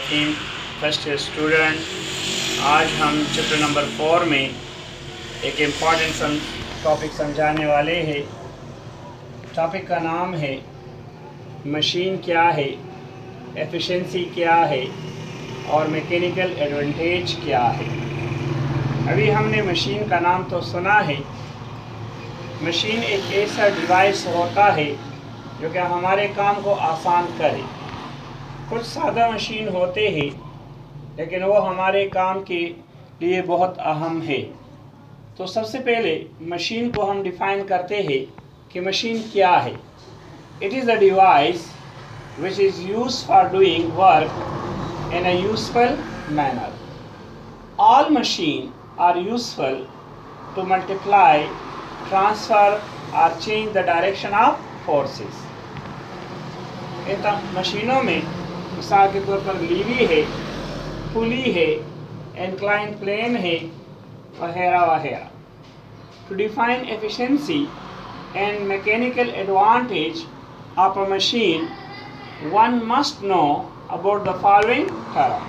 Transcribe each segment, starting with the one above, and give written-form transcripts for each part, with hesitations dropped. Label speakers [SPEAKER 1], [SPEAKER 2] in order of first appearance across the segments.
[SPEAKER 1] हकीम, first year student. आज हम chapter number 4 में एक इम्पॉर्टेंट टॉपिक समझाने वाले हैं। टॉपिक का नाम है मशीन क्या है, एफिशिएंसी क्या है और मैकेनिकल एडवांटेज क्या है। अभी हमने मशीन का नाम तो सुना है। मशीन एक ऐसा डिवाइस होता है जो कि हमारे काम को आसान करे। कुछ सादा मशीन होते हैं लेकिन वो हमारे काम के लिए बहुत अहम है। तो सबसे पहले मशीन को हम डिफाइन करते हैं कि मशीन क्या है। It is a device which is used for doing work in a useful manner. All machines are useful to multiply, transfer or change the direction of forces. इन मशीनों में मिसाल के तौर पर लीवी है, पुली है, इंक्लाइन प्लेन है, वगैरह वगैरह। To define efficiency and mechanical advantage of a machine, one must know about the following term.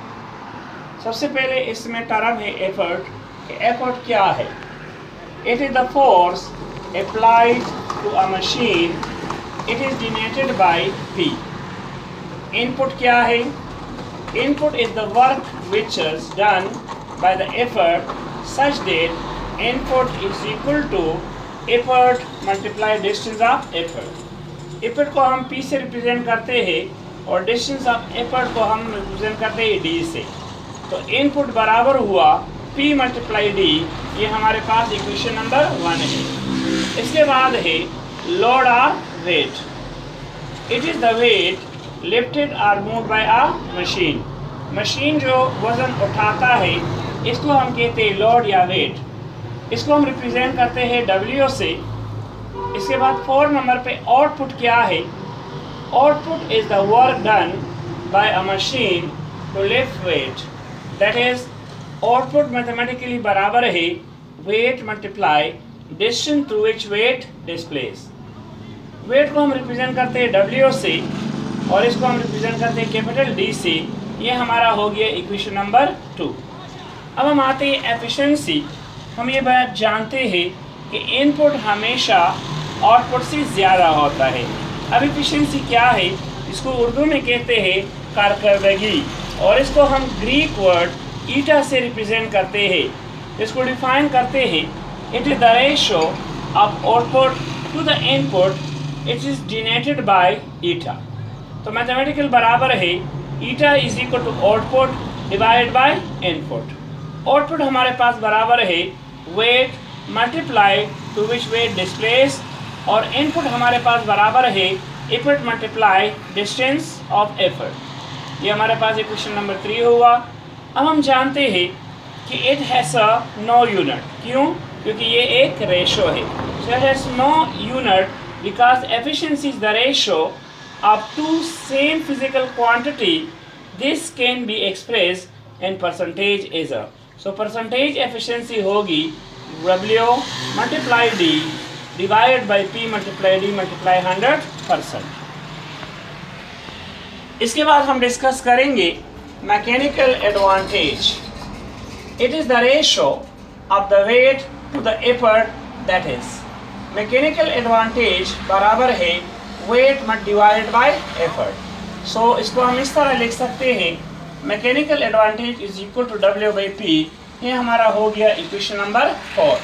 [SPEAKER 1] सबसे पहले इसमें टर्म है एफर्ट। कि एफर्ट क्या है? It is the force applied to a machine. It is denoted by P. Input क्या है? Input is the work which is done by the effort such that input is equal to effort multiply distance of effort. Effort को हम P से represent करते हैं और distance of effort को हम रिप्रेजेंट करते हैं D से। तो इनपुट बराबर हुआ P मल्टीप्लाई D। ये हमारे पास इक्वेशन नंबर 1 है। इसके बाद है लोड और weight. It is the weight lifted और moved by a machine. Machine जो वज़न उठाता है इसको हम कहते हैं लोड या वेट। इसको हम रिप्रेजेंट करते हैं W से। इसके बाद 4 नंबर पे आउटपुट क्या है? Output is the work done by a machine to lift weight. That is output mathematically बराबर है weight multiply distance through which weight displace. Weight को हम रिप्रेजेंट करते हैं W से और इसको हम रिप्रेजेंट करते हैं कैपिटल D से। ये हमारा हो गया इक्वेशन नंबर 2। अब हम आते हैं एफिशिएंसी। हम ये बात जानते हैं कि इनपुट हमेशा आउटपुट से ज़्यादा होता है। अब एफिशिएंसी क्या है? इसको उर्दू में कहते हैं कारकर्दगी और इसको हम ग्रीक वर्ड ईटा से रिप्रेजेंट करते हैं। इसको डिफाइन करते हैं it is the ratio of output to the input. It is denoted by eta. तो मैथमेटिकल बराबर है eta is equal to output divided by input. Output हमारे पास बराबर है weight multiply to which weight displace और इनपुट हमारे पास बराबर है effort multiply distance of effort. ये हमारे पास इक्वेशन नंबर 3 हुआ। अब हम जानते हैं कि it has a no unit. क्यों? क्योंकि ये एक रेशो है। So it has no unit because efficiency is the ratio of two same physical quantity. This can be expressed in percentage as. So percentage efficiency होगी W multiply D divide by P multiply D multiply 100%। इसके बाद हम discuss करेंगे mechanical advantage. It is the ratio of the weight to the effort. That is mechanical advantage बराबर है weight mult divide by effort. So इसको हम इस तरह लिख सकते हैं mechanical advantage is equal to W by P। ये हमारा हो गया equation number 4।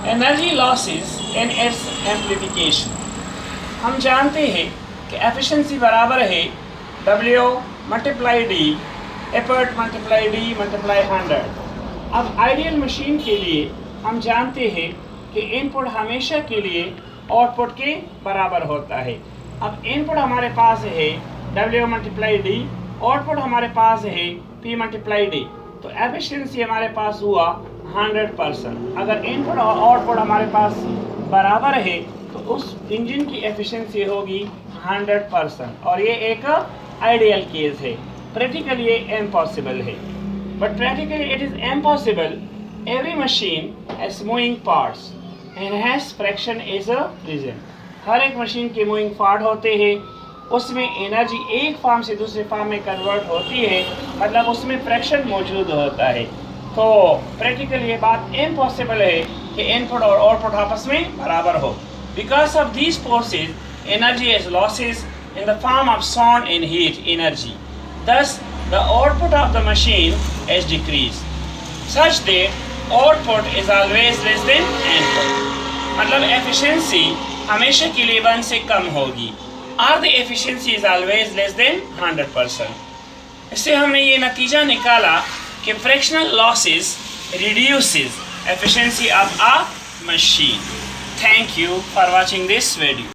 [SPEAKER 1] Energy losses in its amplification. हम जानते हैं कि एफिशिएंसी बराबर है W multiply D effort multiply D multiply 100। अब आइडियल मशीन के लिए हम जानते हैं कि इनपुट हमेशा के लिए आउटपुट के बराबर होता है। अब इनपुट हमारे पास है W मल्टीप्लाई D, आउटपुट हमारे पास है P मल्टीप्लाई D। तो एफिशिएंसी हमारे पास हुआ 100%। अगर इनपुट और आउटपुट हमारे पास बराबर है तो उस इंजन की एफिशिएंसी होगी 100%। और ये एक आइडियल केस है। प्रैक्टिकली ये इम्पॉसिबल है, but practically it is impossible. Every machine has moving parts and has fraction as a reason. हर एक मशीन के मूविंग पार्ट होते हैं उसमें एनर्जी एक फॉर्म से दूसरे फॉर्म में कन्वर्ट होती है, मतलब उसमें फ्रैक्शन मौजूद होता है। तो प्रैक्टिकली ये बात इम्पॉसिबल है कि इनपुट और आउटपुट आपस में बराबर हो। Because of these forces energy is losses in the form of sound and heat energy. Thus, the output of the machine is decreased, such that output is always less than input. मतलब efficiency हमेशा के लिए 1 से कम होगी, or the efficiency is always less than 100%. इससे हमने ये नतीजा निकाला कि fractional losses reduces efficiency of a machine. Thank you for watching this video.